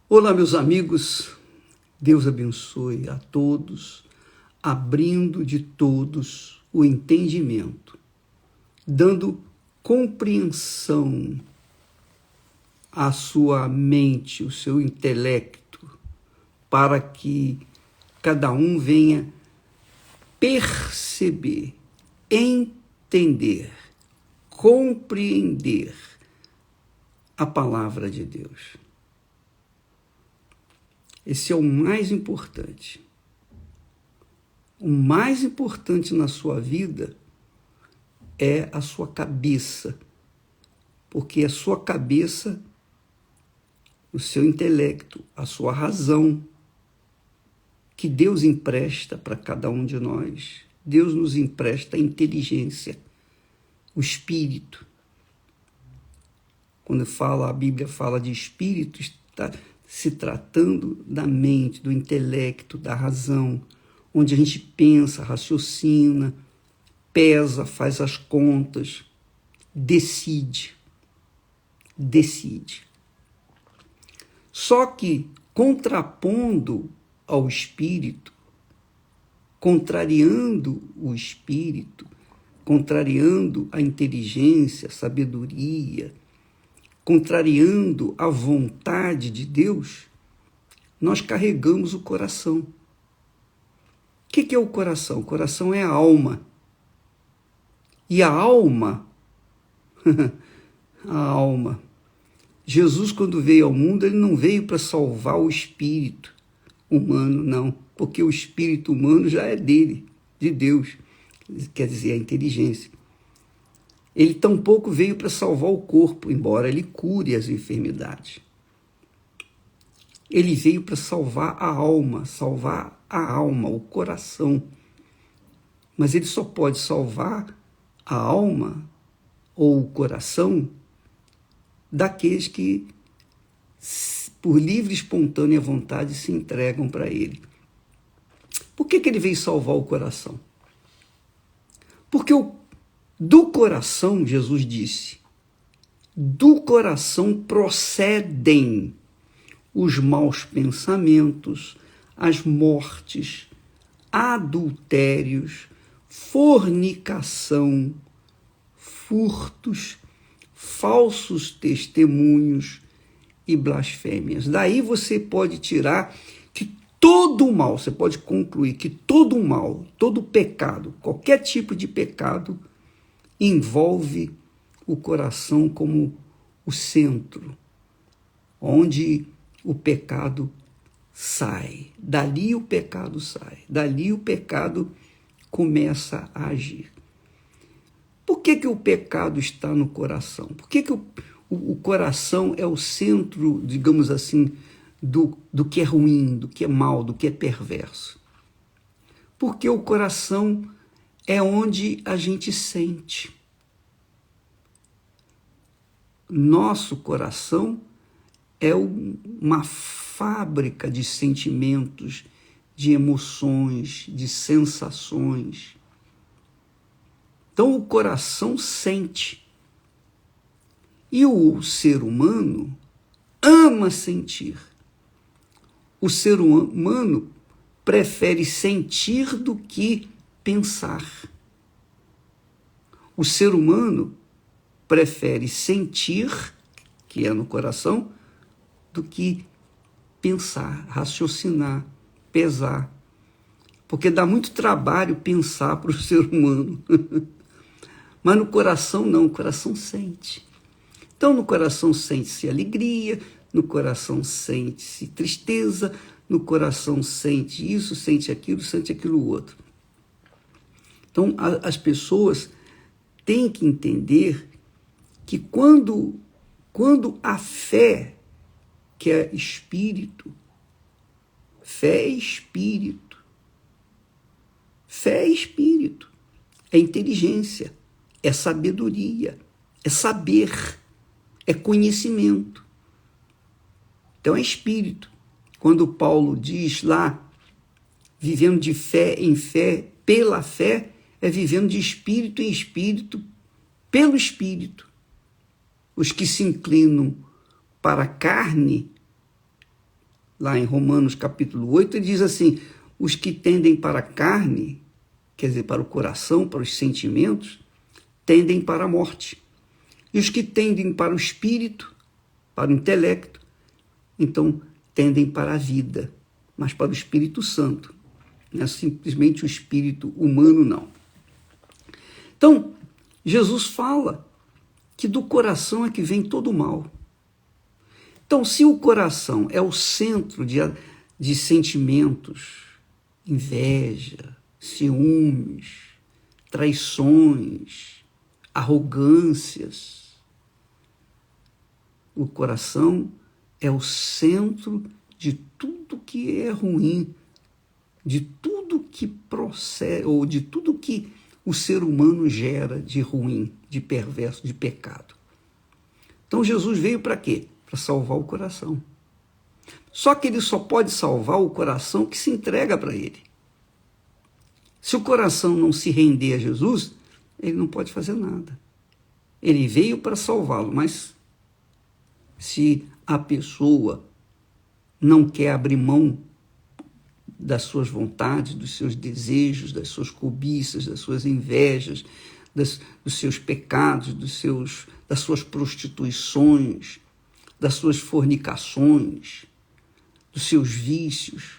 Olá, meus amigos, Deus abençoe a todos, abrindo de todos o entendimento, dando compreensão à sua mente, o seu intelecto, para que cada um venha perceber, entender, compreender a palavra de Deus. Esse é o mais importante. O mais importante na sua vida é a sua cabeça, porque a sua cabeça, o seu intelecto, a sua razão, que Deus empresta para cada um de nós, Deus nos empresta a inteligência, o espírito. Quando a Bíblia fala de espírito, está se tratando da mente, do intelecto, da razão, onde a gente pensa, raciocina, pesa, faz as contas, decide. Só que, contrapondo ao espírito, contrariando o espírito, contrariando a inteligência, a sabedoria, contrariando a vontade de Deus, nós carregamos o coração. O que é o coração? O coração é a alma. E a alma, a alma, Jesus, quando veio ao mundo, ele não veio para salvar o espírito humano, não, porque o espírito humano já é dele, de Deus, quer dizer, a inteligência. Ele tampouco veio para salvar o corpo, embora ele cure as enfermidades. Ele veio para salvar a alma, o coração. Mas ele só pode salvar a alma ou o coração daqueles que, por livre e espontânea vontade, se entregam para ele. Por que ele veio salvar o coração? Porque do coração, Jesus disse, do coração procedem os maus pensamentos, as mortes, adultérios, fornicação, furtos, falsos testemunhos e blasfêmias. Daí você pode tirar que todo o mal, você pode concluir que todo o mal, todo pecado, qualquer tipo de pecado, envolve o coração como o centro, onde o pecado sai. Dali o pecado sai. Dali o pecado começa a agir. Por que o pecado está no coração? Por que o coração é o centro, digamos assim, do que é ruim, do que é mal, do que é perverso? Porque o coração é onde a gente sente. Nosso coração é uma fábrica de sentimentos, de emoções, de sensações. Então o coração sente. E o ser humano ama sentir. O ser humano prefere sentir do que pensar. O ser humano prefere sentir, que é no coração, do que pensar, raciocinar, pesar. Porque dá muito trabalho pensar para o ser humano. Mas no coração não, o coração sente. Então no coração sente-se alegria, no coração sente-se tristeza, no coração sente isso, sente aquilo outro. Então, as pessoas têm que entender que quando a fé, que é espírito, fé é espírito, é inteligência, é sabedoria, é saber, é conhecimento. Então é espírito. Quando Paulo diz lá, vivendo de fé em fé, pela fé, é vivendo de espírito em espírito, pelo espírito. Os que se inclinam para a carne lá em Romanos capítulo 8, ele diz assim: os que tendem para a carne, quer dizer, para o coração, para os sentimentos, tendem para a morte. E os que tendem para o espírito, para o intelecto, então tendem para a vida, mas para o Espírito Santo. Não é simplesmente o espírito humano, não. Então, Jesus fala que do coração é que vem todo o mal. Então, se o coração é o centro de sentimentos, inveja, ciúmes, traições, arrogâncias, o coração é o centro de tudo que é ruim, de tudo que procede, ou de tudo que o ser humano gera de ruim, de perverso, de pecado. Então Jesus veio para quê? Para salvar o coração. Só que ele só pode salvar o coração que se entrega para ele. Se o coração não se render a Jesus, ele não pode fazer nada. Ele veio para salvá-lo, mas se a pessoa não quer abrir mão das suas vontades, dos seus desejos, das suas cobiças, das suas invejas, dos seus pecados, das suas prostituições, das suas fornicações, dos seus vícios,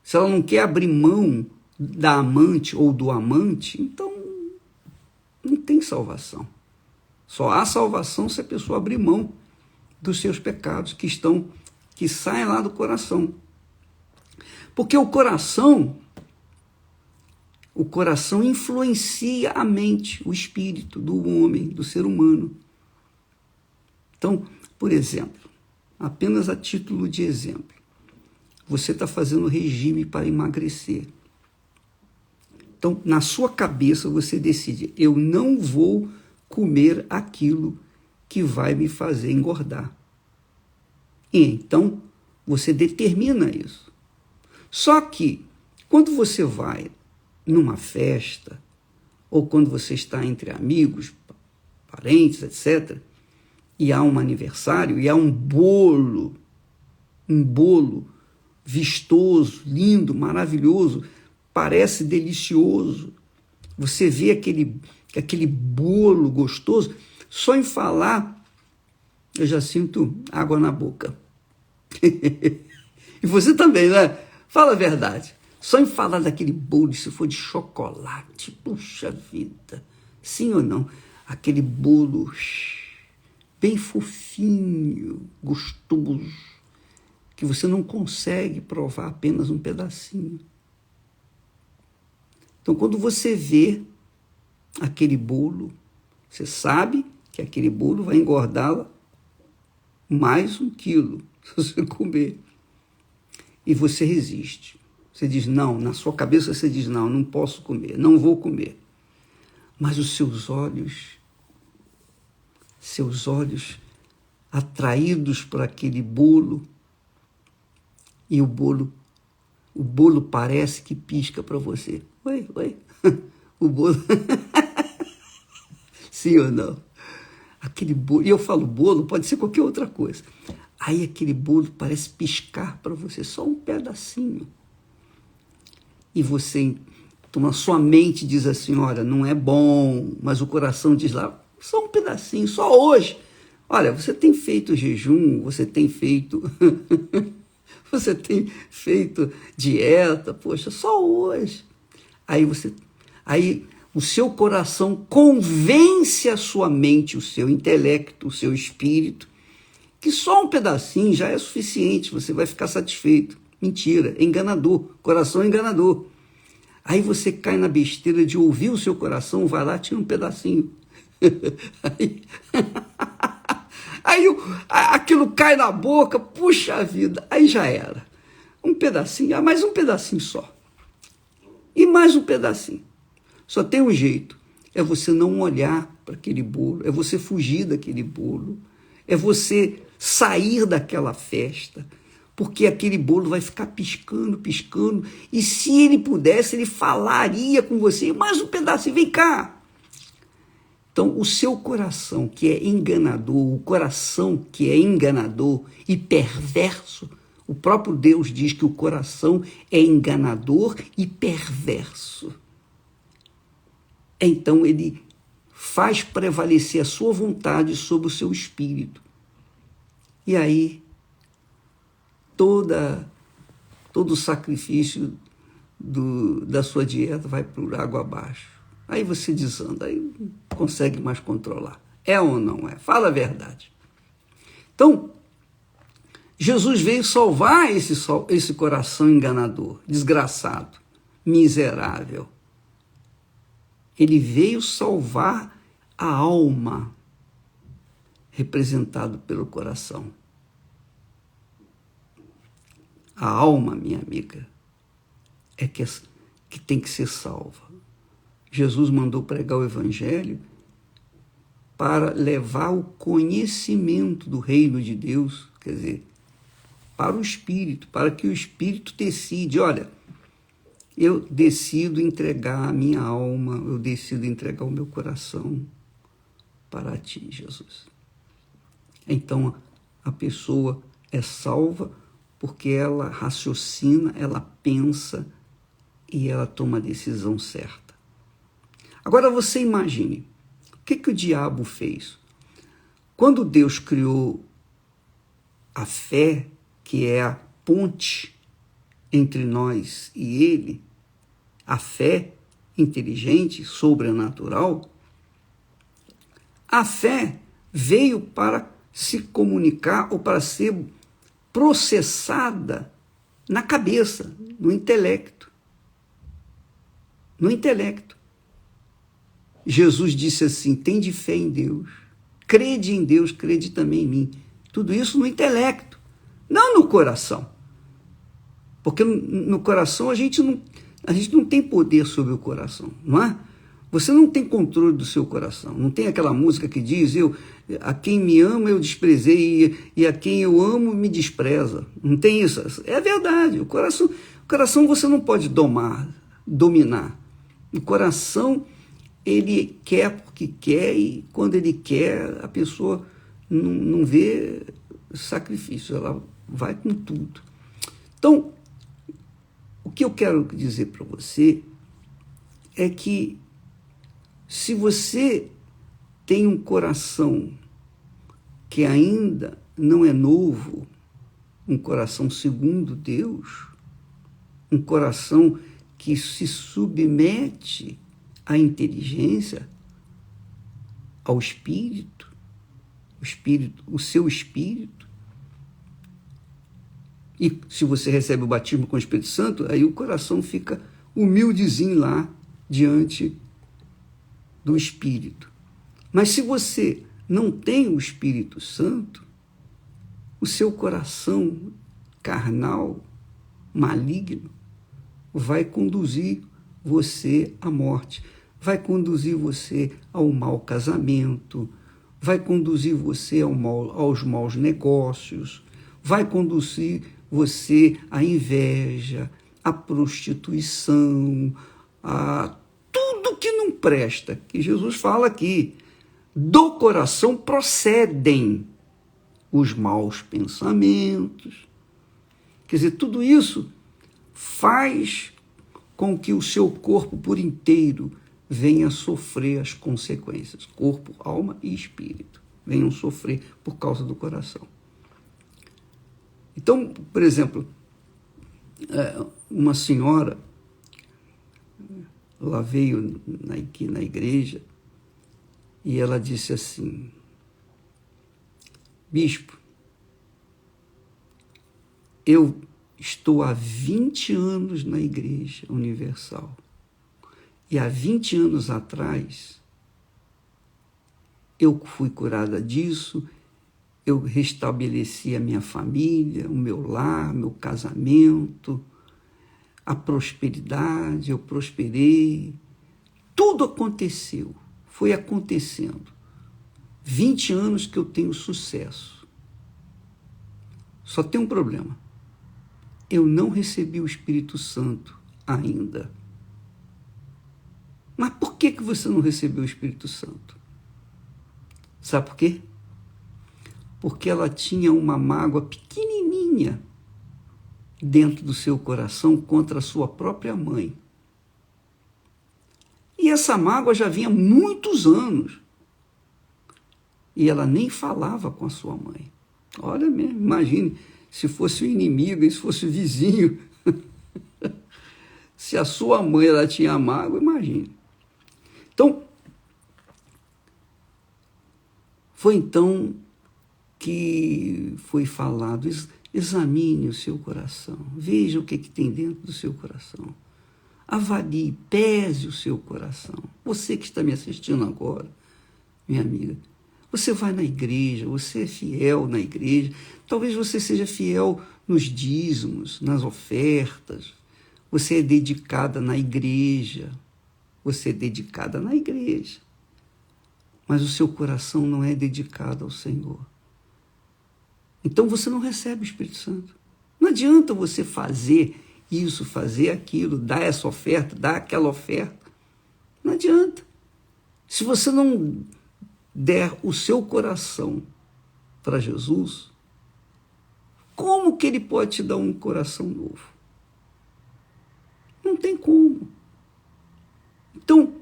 se ela não quer abrir mão da amante ou do amante, então não tem salvação. Só há salvação se a pessoa abrir mão dos seus pecados que saem lá do coração. Porque o coração influencia a mente, o espírito do homem, do ser humano. Então, por exemplo, apenas a título de exemplo, você está fazendo regime para emagrecer. Então, na sua cabeça, você decide: eu não vou comer aquilo que vai me fazer engordar. E então, você determina isso. Só que, quando você vai numa festa, ou quando você está entre amigos, parentes, etc., e há um aniversário, e há um bolo vistoso, lindo, maravilhoso, parece delicioso, você vê aquele bolo gostoso, só em falar, eu já sinto água na boca. E você também, né? Fala a verdade. Só em falar daquele bolo, se for de chocolate, puxa vida, sim ou não? Aquele bolo bem fofinho, gostoso, que você não consegue provar apenas um pedacinho. Então, quando você vê aquele bolo, você sabe que aquele bolo vai engordá-la mais 1 quilo, se você comer. E você resiste. Você diz não, na sua cabeça você diz não posso comer, não vou comer. Mas os seus olhos atraídos por aquele bolo, e o bolo parece que pisca para você. Oi, o bolo. Sim ou não? Aquele bolo, e eu falo bolo, pode ser qualquer outra coisa. Aí aquele bolo parece piscar para você, só um pedacinho. E você, então a sua mente diz assim, olha, não é bom, mas o coração diz lá, só um pedacinho, só hoje. Olha, você tem feito jejum, você tem feito dieta, poxa, só hoje. Aí o seu coração convence a sua mente, o seu intelecto, o seu espírito, que só um pedacinho já é suficiente, você vai ficar satisfeito. Mentira, é enganador, coração é enganador. Aí você cai na besteira de ouvir o seu coração, vai lá, tira um pedacinho. Aí aquilo cai na boca, puxa vida, aí já era. Um pedacinho, mais um pedacinho só. E mais um pedacinho. Só tem um jeito, é você não olhar para aquele bolo, é você fugir daquele bolo, é você sair daquela festa, porque aquele bolo vai ficar piscando, e se ele pudesse, ele falaria com você, mais um pedacinho, vem cá. Então, o seu coração que é enganador, o coração que é enganador e perverso, O próprio Deus diz que o coração é enganador e perverso. Então ele faz prevalecer a sua vontade sobre o seu espírito. E aí, todo o sacrifício da sua dieta vai por água abaixo. Aí você desanda, aí não consegue mais controlar. É ou não é? Fala a verdade. Então, Jesus veio salvar esse coração enganador, desgraçado, miserável. Ele veio salvar a alma, representado pelo coração. A alma, minha amiga, é que tem que ser salva. Jesus mandou pregar o evangelho para levar o conhecimento do reino de Deus, quer dizer, para o Espírito, para que o Espírito decide, olha, eu decido entregar a minha alma, eu decido entregar o meu coração para ti, Jesus. Então, a pessoa é salva porque ela raciocina, ela pensa e ela toma a decisão certa. Agora você imagine, o que o diabo fez? Quando Deus criou a fé, que é a ponte entre nós e ele, a fé inteligente, sobrenatural, a fé veio para se comunicar ou para ser processada na cabeça, no intelecto. No intelecto. Jesus disse assim, tende fé em Deus, crede em Deus, crede também em mim. Tudo isso no intelecto, não no coração. Porque no coração a gente não tem poder sobre o coração, não é? Você não tem controle do seu coração. Não tem aquela música que diz, a quem me ama eu desprezei e a quem eu amo me despreza. Não tem isso. É verdade. O coração você não pode dominar. O coração, ele quer porque quer e quando ele quer, a pessoa não vê sacrifício. Ela vai com tudo. Então, o que eu quero dizer para você é que se você tem um coração que ainda não é novo, um coração segundo Deus, um coração que se submete à inteligência, ao espírito, o seu espírito, e se você recebe o batismo com o Espírito Santo, aí o coração fica humildezinho lá diante do Espírito. Mas se você não tem o Espírito Santo, o seu coração carnal, maligno, vai conduzir você à morte, vai conduzir você ao mau casamento, vai conduzir você aos maus negócios, vai conduzir você à inveja, à prostituição, a tudo que não presta, que Jesus fala aqui. Do coração procedem os maus pensamentos. Quer dizer, tudo isso faz com que o seu corpo por inteiro venha sofrer as consequências. Corpo, alma e espírito venham sofrer por causa do coração. Então, por exemplo, uma senhora, ela veio aqui na igreja e ela disse assim, bispo, eu estou há 20 anos na Igreja Universal e há 20 anos atrás eu fui curada disso, eu restabeleci a minha família, o meu lar, meu casamento, a prosperidade, eu prosperei, tudo aconteceu, foi acontecendo. 20 anos que eu tenho sucesso. Só tem um problema. Eu não recebi o Espírito Santo ainda. Mas por que você não recebeu o Espírito Santo? Sabe por quê? Porque ela tinha uma mágoa pequenininha dentro do seu coração contra a sua própria mãe. E essa mágoa já vinha há muitos anos. E ela nem falava com a sua mãe. Olha mesmo, imagine se fosse o inimigo, se fosse o vizinho. Se a sua mãe ela tinha mágoa, imagine. Então, foi então que foi falado, examine o seu coração, veja o que tem dentro do seu coração. Avalie, pese o seu coração. Você que está me assistindo agora, minha amiga, você vai na igreja, você é fiel na igreja, talvez você seja fiel nos dízimos, nas ofertas, você é dedicada na igreja, mas o seu coração não é dedicado ao Senhor. Então você não recebe o Espírito Santo. Não adianta você fazer isso, fazer aquilo, dar essa oferta, dar aquela oferta. Não adianta. Se você não der o seu coração para Jesus, como que ele pode te dar um coração novo? Não tem como. Então,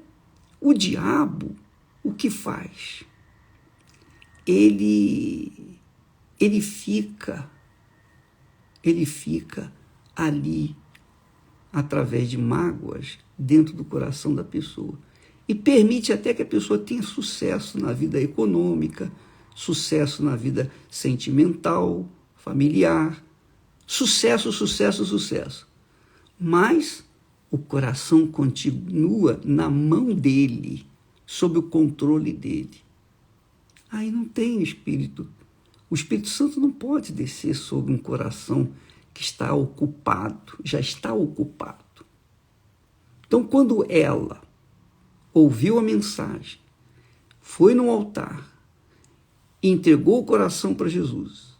o diabo, o que faz? Ele fica ali, através de mágoas, dentro do coração da pessoa. E permite até que a pessoa tenha sucesso na vida econômica, sucesso na vida sentimental, familiar, sucesso. Mas o coração continua na mão dele, sob o controle dele. Aí não tem Espírito. O Espírito Santo não pode descer sobre um coração que está ocupado, já está ocupado. Então, quando ela ouviu a mensagem, foi no altar, entregou o coração para Jesus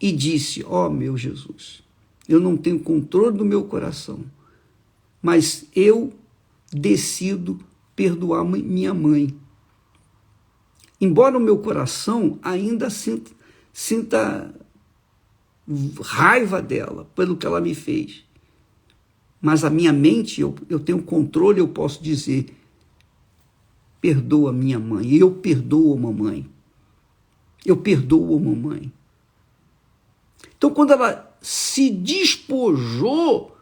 e disse: ó, meu Jesus, eu não tenho controle do meu coração, mas eu decido perdoar minha mãe. Embora o meu coração ainda sinta raiva dela pelo que ela me fez, mas a minha mente, eu tenho controle, eu posso dizer: perdoa minha mãe, eu perdoo a mamãe. Então, quando ela se despojou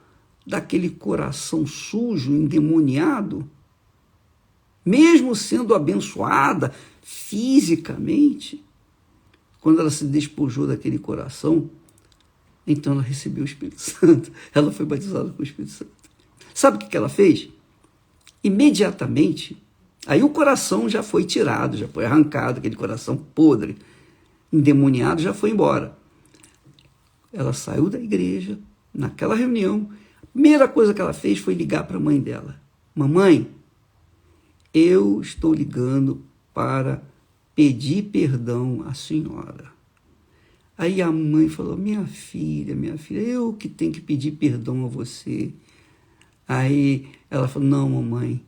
daquele coração sujo, endemoniado, mesmo sendo abençoada fisicamente, quando ela se despojou daquele coração, então ela recebeu o Espírito Santo. Ela foi batizada com o Espírito Santo. Sabe o que ela fez? Imediatamente, aí o coração já foi tirado, já foi arrancado, aquele coração podre, endemoniado, já foi embora. Ela saiu da igreja, naquela reunião, a primeira coisa que ela fez foi ligar para a mãe dela. Mamãe, eu estou ligando para pedir perdão à senhora. Aí a mãe falou: minha filha, eu que tenho que pedir perdão a você. Aí ela falou: não, mamãe,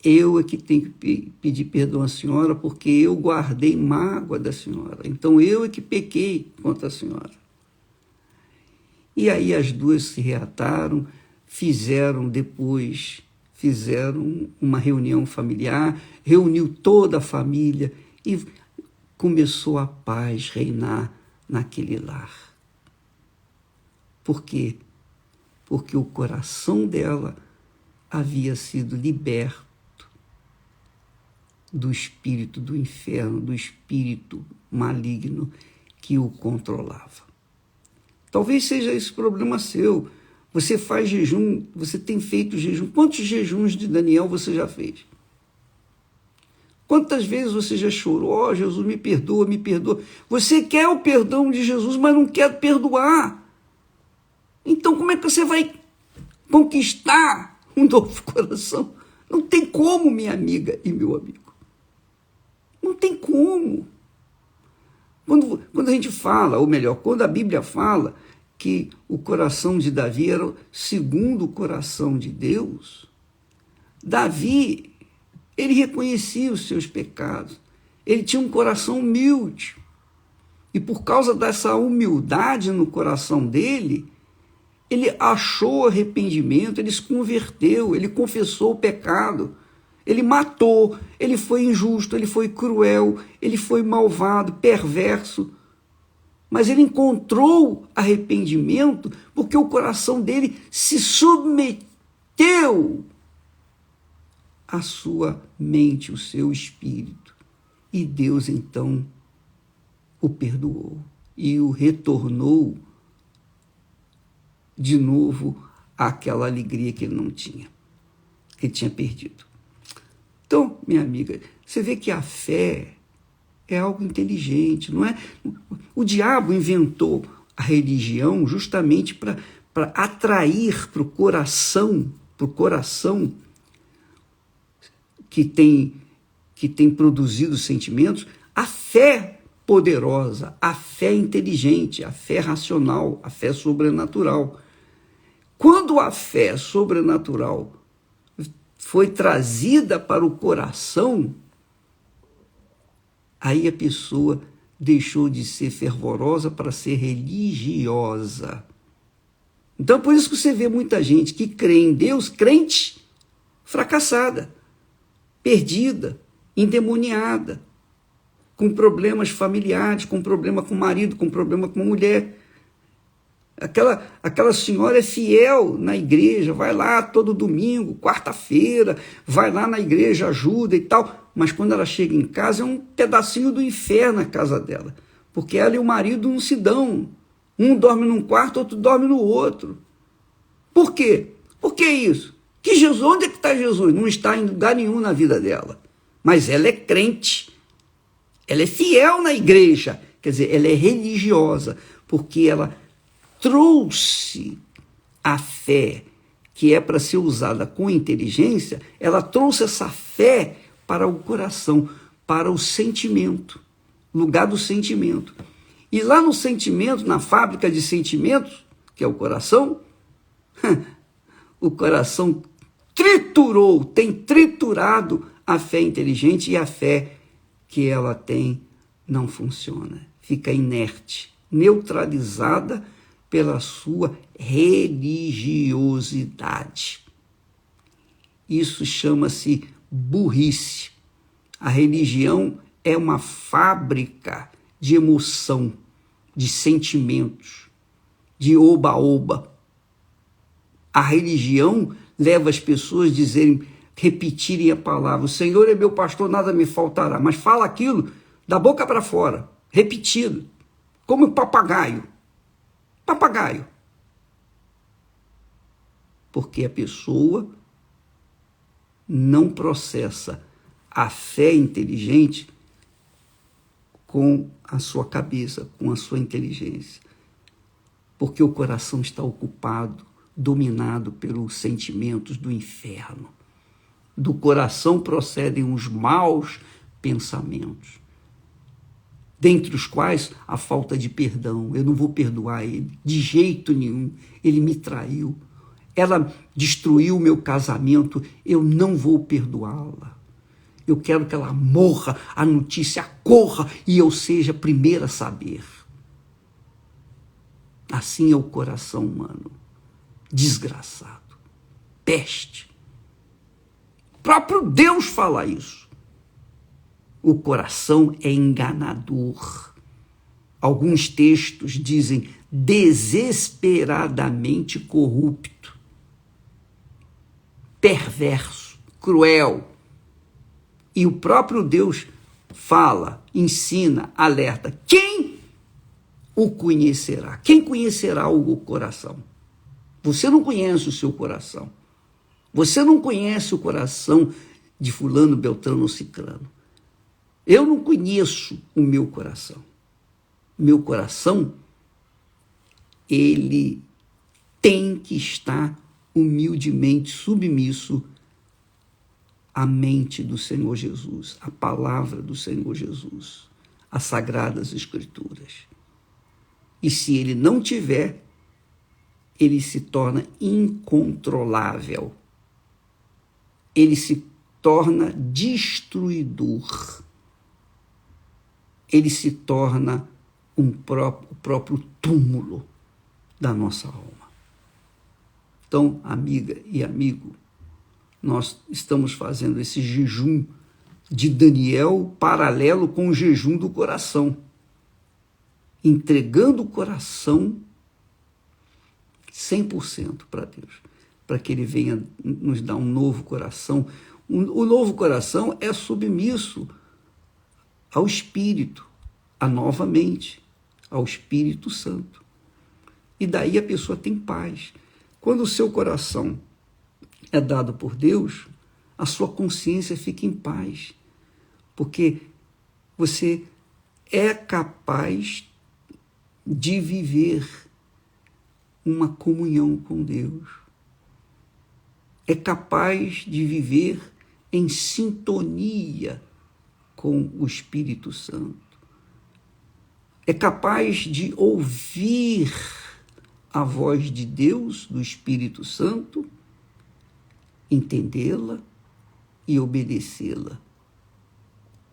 eu é que tenho que pedir perdão à senhora porque eu guardei mágoa da senhora. Então eu é que pequei contra a senhora. E aí as duas se reataram, fizeram uma reunião familiar, reuniu toda a família e começou a paz reinar naquele lar. Por quê? Porque o coração dela havia sido liberto do espírito do inferno, do espírito maligno que o controlava. Talvez seja esse problema seu. Você faz jejum, você tem feito jejum. Quantos jejuns de Daniel você já fez? Quantas vezes você já chorou? Oh, Jesus, me perdoa, me perdoa. Você quer o perdão de Jesus, mas não quer perdoar. Então, como é que você vai conquistar um novo coração? Não tem como, minha amiga e meu amigo. Não tem como. Quando a gente fala, ou melhor, quando a Bíblia fala que o coração de Davi era segundo o coração de Deus, Davi, ele reconhecia os seus pecados, ele tinha um coração humilde, e por causa dessa humildade no coração dele, ele achou arrependimento, ele se converteu, ele confessou o pecado, ele matou, ele foi injusto, ele foi cruel, ele foi malvado, perverso. Mas ele encontrou arrependimento porque o coração dele se submeteu à sua mente, o seu espírito. E Deus então o perdoou e o retornou de novo àquela alegria que ele não tinha, que ele tinha perdido. Então, minha amiga, você vê que a fé é algo inteligente, não é? O diabo inventou a religião justamente para atrair para o coração que tem produzido sentimentos, a fé poderosa, a fé inteligente, a fé racional, a fé sobrenatural. Quando a fé sobrenatural foi trazida para o coração, aí a pessoa deixou de ser fervorosa para ser religiosa. Então, por isso que você vê muita gente que crê em Deus, crente, fracassada, perdida, endemoniada, com problemas familiares, com problema com o marido, com problema com a mulher. Aquela senhora é fiel na igreja, vai lá todo domingo, quarta-feira, vai lá na igreja, ajuda e tal, mas quando ela chega em casa é um pedacinho do inferno a casa dela, porque ela e o marido não se dão, um dorme num quarto, outro dorme no outro. Por quê? Por que isso? Que Jesus, onde é que está Jesus? Não está em lugar nenhum na vida dela, mas ela é crente, ela é fiel na igreja, quer dizer, ela é religiosa, porque ela trouxe a fé, que é para ser usada com inteligência, ela trouxe essa fé para o coração, para o sentimento, lugar do sentimento. E lá no sentimento, na fábrica de sentimentos, que é o coração tem triturado a fé inteligente, e a fé que ela tem não funciona, fica inerte, neutralizada pela sua religiosidade. Isso chama-se burrice. A religião é uma fábrica de emoção, de sentimentos, de oba-oba. A religião leva as pessoas a repetirem a palavra: o Senhor é meu pastor, nada me faltará. Mas fala aquilo da boca para fora, repetido, como um papagaio. Papagaio. Porque a pessoa não processa a fé inteligente com a sua cabeça, com a sua inteligência. Porque o coração está ocupado, dominado pelos sentimentos do inferno. Do coração procedem os maus pensamentos, dentre os quais a falta de perdão. Eu não vou perdoar ele, de jeito nenhum. Ele me traiu, ela destruiu o meu casamento, eu não vou perdoá-la. Eu quero que ela morra, a notícia corra e eu seja a primeira a saber. Assim é o coração humano, desgraçado, peste. O próprio Deus fala isso. O coração é enganador. Alguns textos dizem desesperadamente corrupto, perverso, cruel. E o próprio Deus fala, ensina, alerta. Quem o conhecerá? Quem conhecerá o coração? Você não conhece o seu coração. Você não conhece o coração de fulano, beltrano ou cicrano. Eu não conheço o meu coração. Meu coração, ele tem que estar humildemente submisso à mente do Senhor Jesus, à palavra do Senhor Jesus, às Sagradas Escrituras. E se ele não tiver, ele se torna incontrolável. Ele se torna destruidor. Ele se torna o próprio túmulo da nossa alma. Então, amiga e amigo, nós estamos fazendo esse jejum de Daniel paralelo com o jejum do coração, entregando o coração 100% para Deus, para que Ele venha nos dar um novo coração. O novo coração é submisso ao Espírito, à nova mente, ao Espírito Santo. E daí a pessoa tem paz. Quando o seu coração é dado por Deus, a sua consciência fica em paz, porque você é capaz de viver uma comunhão com Deus. É capaz de viver em sintonia com o Espírito Santo. É capaz de ouvir a voz de Deus, do Espírito Santo, entendê-la e obedecê-la.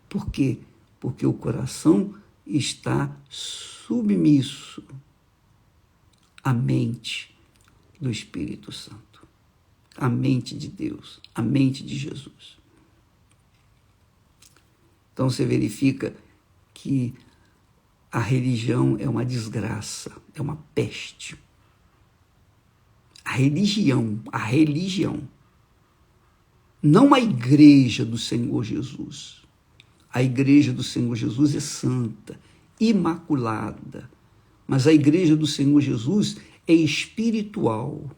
Por quê? Porque o coração está submisso à mente do Espírito Santo, à mente de Deus, à mente de Jesus. Então você verifica que a religião é uma desgraça, é uma peste. A religião, não a igreja do Senhor Jesus. A igreja do Senhor Jesus é santa, imaculada, mas a igreja do Senhor Jesus é espiritual.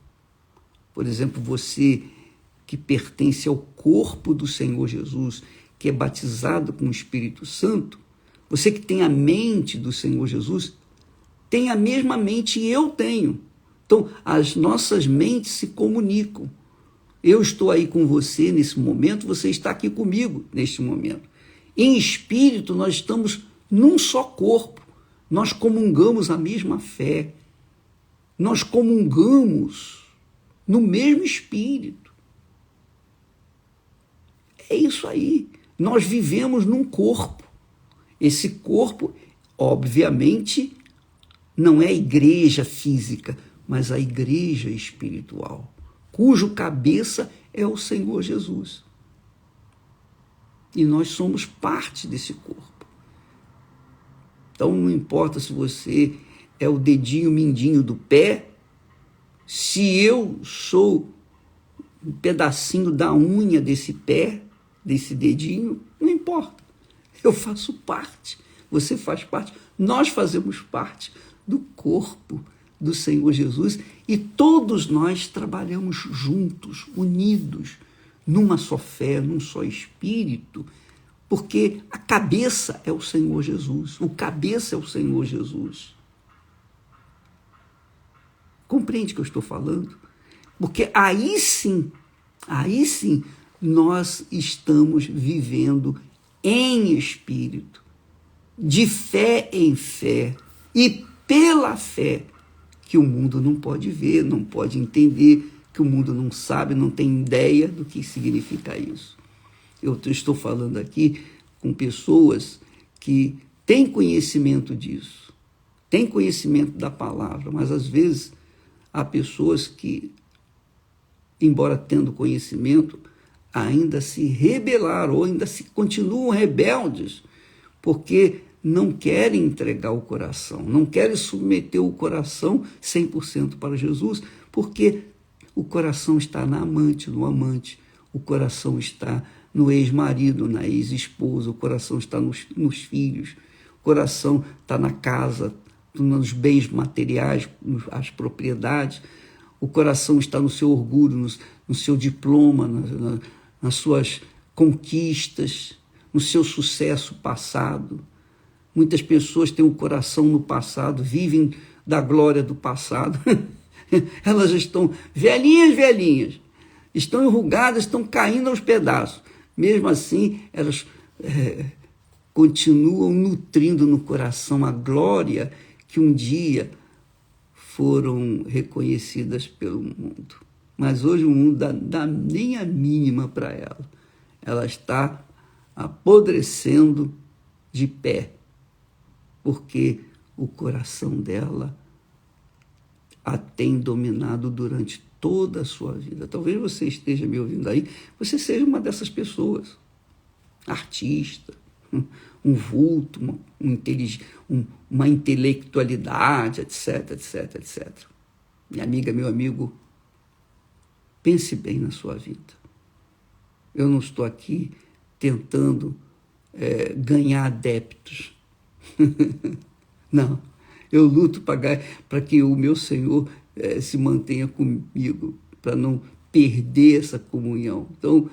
Por exemplo, você que pertence ao corpo do Senhor Jesus, que é batizado com o Espírito Santo, você que tem a mente do Senhor Jesus, tem a mesma mente que eu tenho. Então, as nossas mentes se comunicam. Eu estou aí com você nesse momento, você está aqui comigo neste momento. Em espírito, nós estamos num só corpo. Nós comungamos a mesma fé. Nós comungamos no mesmo espírito. É isso aí. Nós vivemos num corpo. Esse corpo, obviamente, não é a igreja física, mas a igreja espiritual, cujo cabeça é o Senhor Jesus. E nós somos parte desse corpo. Então não importa se você é o dedinho mindinho do pé, se eu sou um pedacinho da unha desse pé, desse dedinho, não importa. Eu faço parte, você faz parte, nós fazemos parte do corpo do Senhor Jesus e todos nós trabalhamos juntos, unidos, numa só fé, num só espírito, porque a cabeça é o Senhor Jesus, o cabeça é o Senhor Jesus. Compreende o que eu estou falando? Porque aí sim, nós estamos vivendo em espírito, de fé em fé, e pela fé, que o mundo não pode ver, não pode entender, que o mundo não sabe, não tem ideia do que significa isso. Eu estou falando aqui com pessoas que têm conhecimento disso, têm conhecimento da palavra, mas às vezes há pessoas que, embora tendo conhecimento, ainda se rebelaram ou ainda se continuam rebeldes, porque não querem entregar o coração, não querem submeter o coração 100% para Jesus, porque o coração está na amante, no amante, o coração está no ex-marido, na ex-esposa, o coração está nos filhos, o coração está na casa, nos bens materiais, nas propriedades, o coração está no seu orgulho, no seu diploma, nas suas conquistas, no seu sucesso passado. Muitas pessoas têm o coração no passado, vivem da glória do passado. Elas estão velhinhas, estão enrugadas, estão caindo aos pedaços. Mesmo assim, elas continuam nutrindo no coração a glória que um dia foram reconhecidas pelo mundo. Mas hoje o mundo dá nem a mínima para ela. Ela está apodrecendo de pé, porque o coração dela a tem dominado durante toda a sua vida. Talvez você esteja me ouvindo aí, você seja uma dessas pessoas, artista, um vulto, uma intelectualidade, etc, etc, etc. Minha amiga, meu amigo, pense bem na sua vida. Eu não estou aqui tentando ganhar adeptos. Não, eu luto para que o meu Senhor se mantenha comigo, para não perder essa comunhão. Então,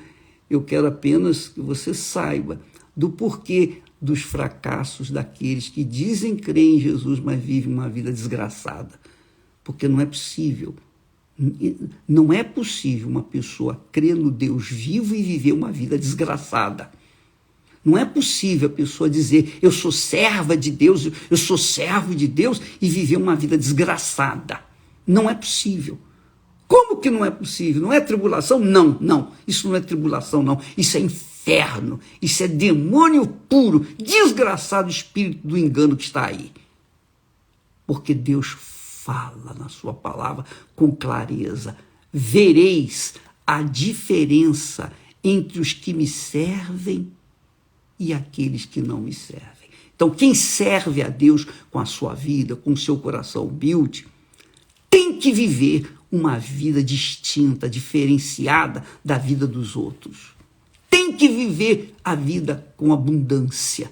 eu quero apenas que você saiba do porquê dos fracassos daqueles que dizem crer em Jesus, mas vivem uma vida desgraçada. Porque não é possível. Não é possível uma pessoa crer no Deus vivo e viver uma vida desgraçada. Não é possível a pessoa dizer, eu sou serva de Deus, eu sou servo de Deus e viver uma vida desgraçada. Não é possível. Como que não é possível? Não é tribulação? Não, não. Isso não é tribulação, não. Isso é inferno. Isso é demônio puro, desgraçado espírito do engano que está aí. Porque Deus fala na sua palavra com clareza. Vereis a diferença entre os que me servem e aqueles que não me servem. Então, quem serve a Deus com a sua vida, com o seu coração humilde, tem que viver uma vida distinta, diferenciada da vida dos outros. Tem que viver a vida com abundância.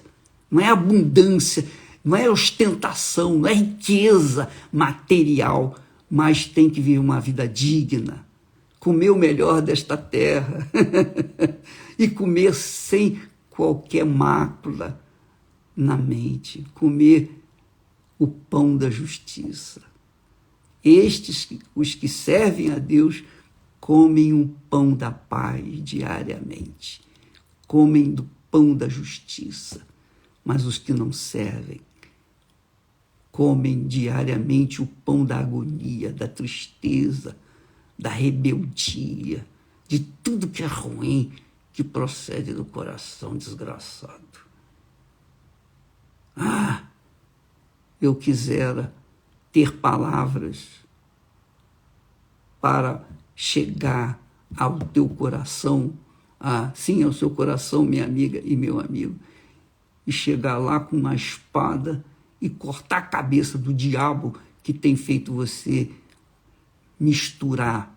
Não é abundância, não é ostentação, não é riqueza material, mas tem que viver uma vida digna, comer o melhor desta terra e comer sem qualquer mácula na mente, comer o pão da justiça. Estes, os que servem a Deus, comem o pão da paz diariamente, comem do pão da justiça, mas os que não servem, comem diariamente o pão da agonia, da tristeza, da rebeldia, de tudo que é ruim, que procede do coração desgraçado. Ah, eu quisera ter palavras para chegar ao teu coração, sim, ao seu coração, minha amiga e meu amigo, e chegar lá com uma espada e cortar a cabeça do diabo que tem feito você mesclar,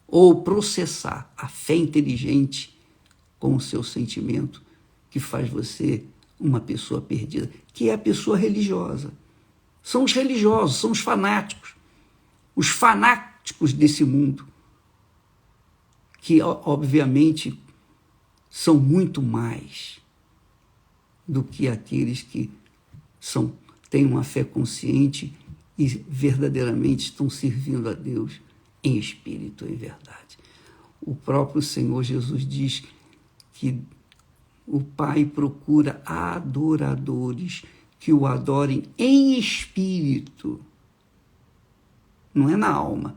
ou processar a fé inteligente com o seu sentimento, que faz você uma pessoa perdida, que é a pessoa religiosa. São os religiosos, são os fanáticos desse mundo, que obviamente são muito mais do que aqueles que têm uma fé consciente e verdadeiramente estão servindo a Deus em espírito e em verdade. O próprio Senhor Jesus diz que o Pai procura adoradores que o adorem em espírito, não é na alma,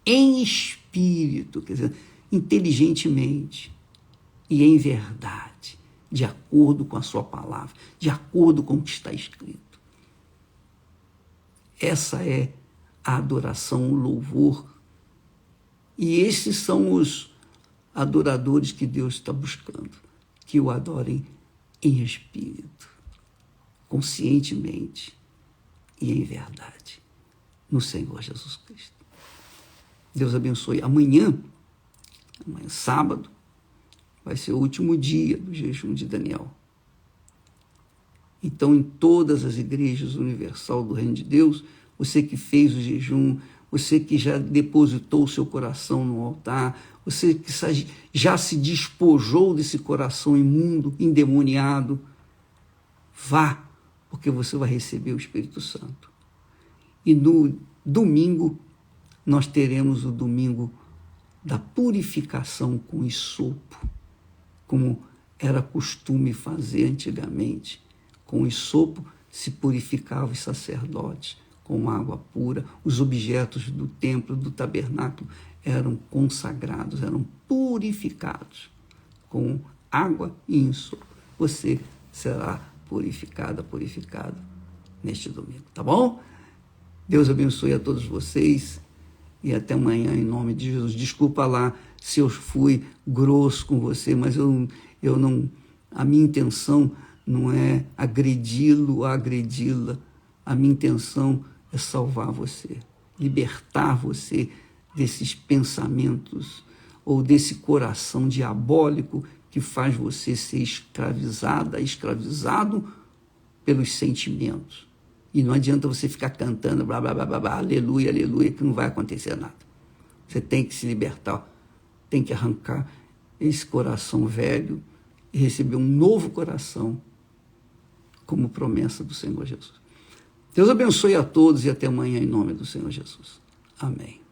em espírito, quer dizer, inteligentemente e em verdade, de acordo com a sua palavra, de acordo com o que está escrito. Essa é a adoração, o louvor, e esses são os adoradores que Deus está buscando, que o adorem em espírito, conscientemente e em verdade, no Senhor Jesus Cristo. Deus abençoe. Amanhã, sábado, vai ser o último dia do jejum de Daniel. Então, em todas as igrejas universal do Reino de Deus, você que fez o jejum, você que já depositou o seu coração no altar, você que já se despojou desse coração imundo, endemoniado, vá, porque você vai receber o Espírito Santo. E no domingo, nós teremos o domingo da purificação com hisopo, como era costume fazer antigamente. Com hisopo se purificava os sacerdotes, com água pura. Os objetos do templo, do tabernáculo, eram consagrados, eram purificados com água e hisopo. Você será purificado neste domingo, tá bom? Deus abençoe a todos vocês e até amanhã em nome de Jesus. Desculpa lá se eu fui grosso com você, mas eu não, a minha intenção não é agredi-lo ou agredi-la. A minha intenção é salvar você, libertar você desses pensamentos ou desse coração diabólico que faz você ser escravizado pelos sentimentos. E não adianta você ficar cantando, blá, blá, blá, blá, blá, aleluia, aleluia, que não vai acontecer nada. Você tem que se libertar, tem que arrancar esse coração velho e receber um novo coração como promessa do Senhor Jesus. Deus abençoe a todos e até amanhã em nome do Senhor Jesus. Amém.